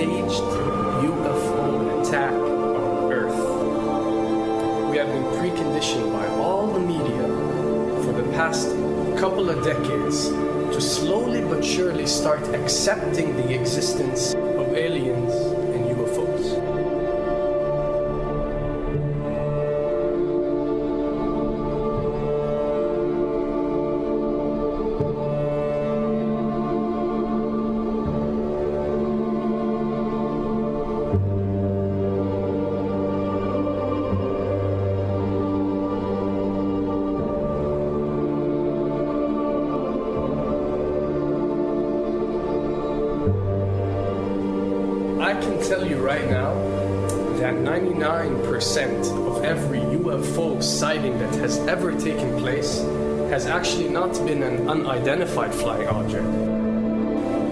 staged UFO attack on Earth. We have been preconditioned by all the media for the past couple of decades to slowly but surely start accepting the existence of aliens and UFOs. I can tell you right now that 99% of every UFO sighting that has ever taken place has actually not been an unidentified flying object,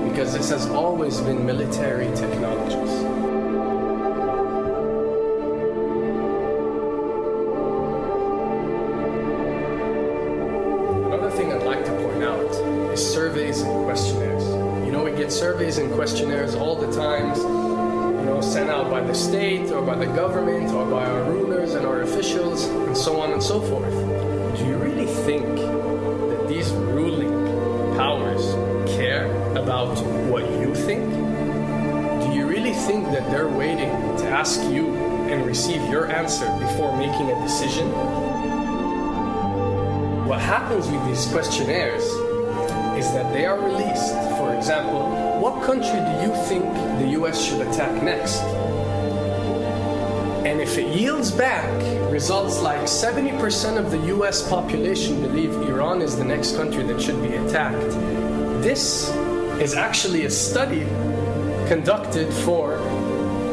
because this has always been military technologies. Another thing I'd like to point out is surveys and questionnaires. You know, we get surveys and questionnaires all the time, sent out by the state or by the government or by our rulers and our officials and so on and so forth. Do you really think that these ruling powers care about what you think? Do you really think that they're waiting to ask you and receive your answer before making a decision? What happens with these questionnaires is that they are released. For example, what country do you think the US should attack next? And if it yields back results like 70% of the US population believe Iran is the next country that should be attacked, this is actually a study conducted for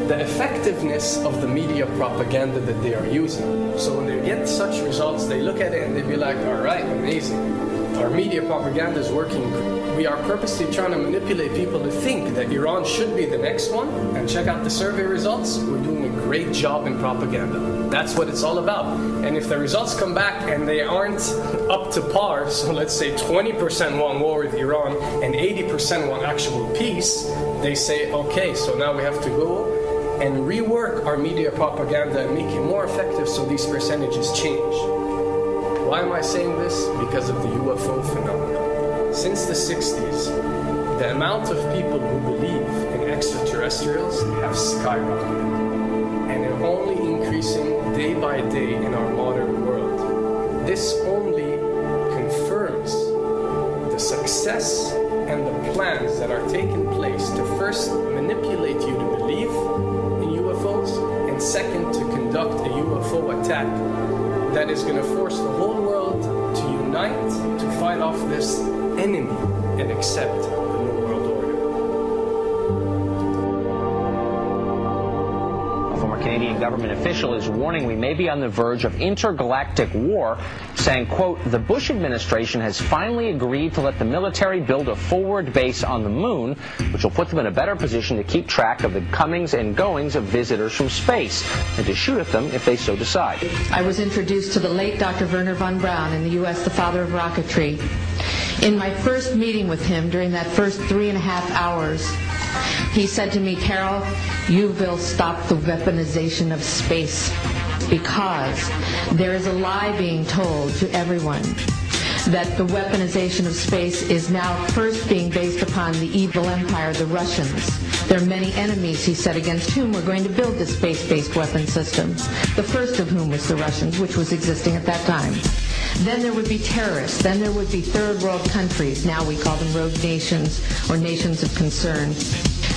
the effectiveness of the media propaganda that they are using. So when they get such results, they look at it and they be like, all right, amazing. Our media propaganda is working. We are purposely trying to manipulate people to think that Iran should be the next one. And check out the survey results. We're doing a great job in propaganda. That's what it's all about. And if the results come back and they aren't up to par, so let's say 20% want war with Iran and 80% want actual peace, they say, okay, so now we have to go and rework our media propaganda and make it more effective so these percentages change. Why am I saying this? Because of the UFO phenomena. Since the 60s, the amount of people who believe in extraterrestrials have skyrocketed, and they're only increasing day by day in our modern world. This only confirms the success and the plans that are taking place to first manipulate you to believe in UFOs, and second, to conduct a UFO attack that is going to force the whole world to unite to fight off this enemy and accept the New World Order. A former Canadian government official is warning we may be on the verge of intergalactic war, saying, quote, the Bush administration has finally agreed to let the military build a forward base on the moon, which will put them in a better position to keep track of the comings and goings of visitors from space, and to shoot at them if they so decide. I was introduced to the late Dr. Wernher von Braun in the U.S., the father of rocketry. In my first meeting with him, during that first 3.5 hours, he said to me, Carol, you will stop the weaponization of space, because there is a lie being told to everyone that the weaponization of space is now first being based upon the evil empire, the Russians. There are many enemies, he said, against whom we're going to build this space-based weapon system, the first of whom was the Russians, which was existing at that time. Then there would be terrorists. Then there would be third world countries. Now we call them rogue nations or nations of concern.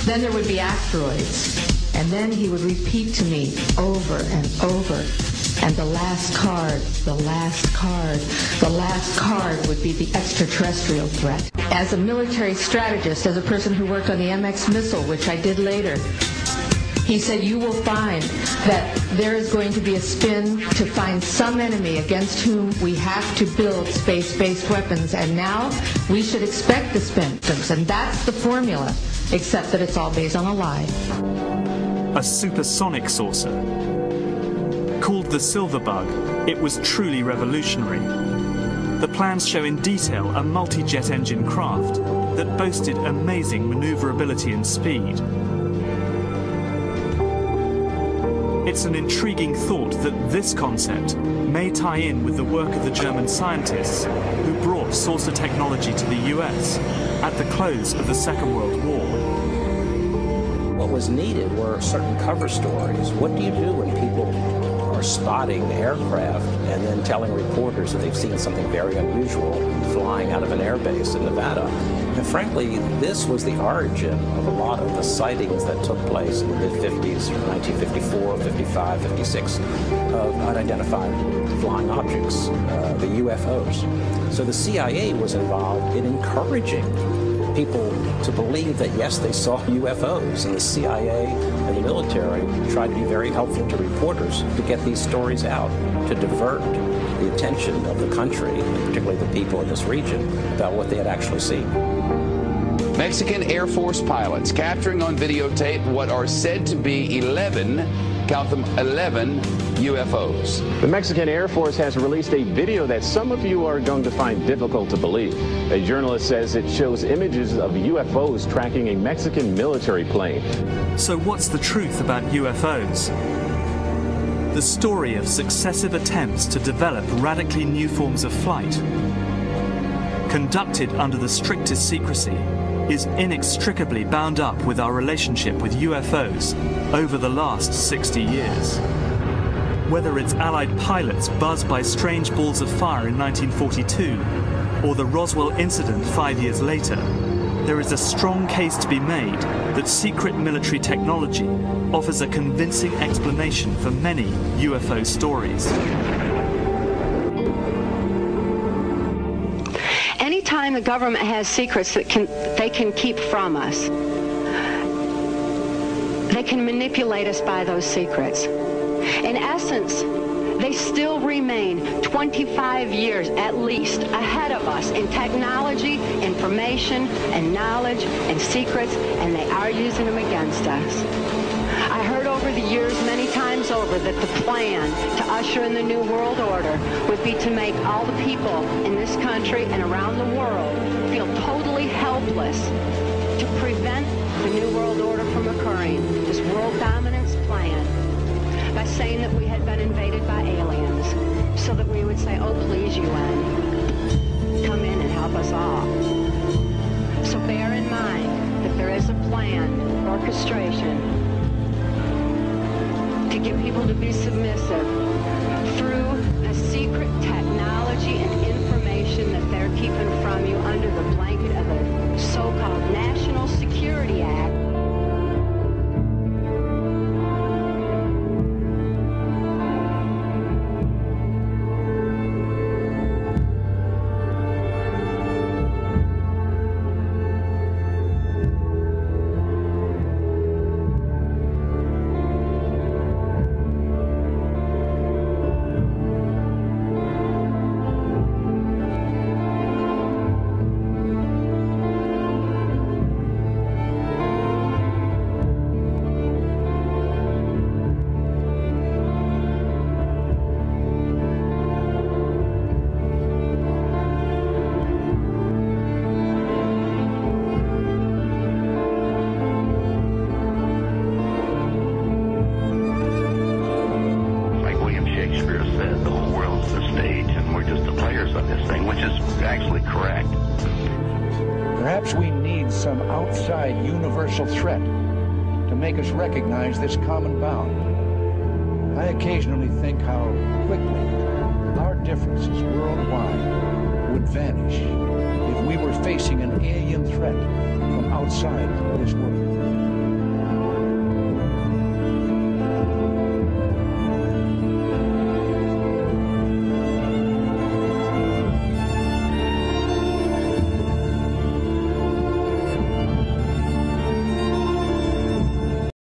Then there would be asteroids. And then he would repeat to me over and over, and the last card, the last card, the last card would be the extraterrestrial threat. As a military strategist, as a person who worked on the MX missile, which I did later, he said, you will find that there is going to be a spin to find some enemy against whom we have to build space-based weapons, and now we should expect the spin. And that's the formula, except that it's all based on a lie. A supersonic saucer. Called the Silver Bug, it was truly revolutionary. The plans show in detail a multi-jet engine craft that boasted amazing maneuverability and speed. It's an intriguing thought that this concept may tie in with the work of the German scientists who brought saucer technology to the US at the close of the Second World War. What was needed were certain cover stories. What do you do when people are spotting aircraft and then telling reporters that they've seen something very unusual flying out of an airbase in Nevada? And frankly, this was the origin of a lot of the sightings that took place in the mid-50s, 1954, 55, 56, of unidentified flying objects, the UFOs. So the CIA was involved in encouraging people to believe that, yes, they saw UFOs, and the CIA and the military tried to be very helpful to reporters to get these stories out, to divert the attention of the country, and particularly the people in this region, about what they had actually seen. Mexican Air Force pilots capturing on videotape what are said to be 11, count them, 11 UFOs. The Mexican Air Force has released a video that some of you are going to find difficult to believe. A journalist says it shows images of UFOs tracking a Mexican military plane. So what's the truth about UFOs? The story of successive attempts to develop radically new forms of flight, conducted under the strictest secrecy, is inextricably bound up with our relationship with UFOs over the last 60 years. Whether it's Allied pilots buzzed by strange balls of fire in 1942 or the Roswell incident 5 years later, there is a strong case to be made that secret military technology offers a convincing explanation for many UFO stories. Anytime the government has secrets that they can keep from us, they can manipulate us by those secrets. In essence, they still remain 25 years at least ahead of us in technology, information, and knowledge, and secrets, and they are using them against us. I heard over the years many times over that the plan to usher in the New World Order would be to make all the people in this country and around the world feel totally helpless to prevent the New World Order from occurring, this world dominance plan, by saying that we had been invaded by aliens, so that we would say, oh, please, UN, come in and help us all. So bear in mind that there is a plan, orchestration, to get people to be submissive through a secret technology and information that they're keeping from you under the blanket of the so-called National Security Act. Perhaps we need some outside universal threat to make us recognize this common bound. I occasionally think how quickly our differences worldwide would vanish if we were facing an alien threat from outside this world.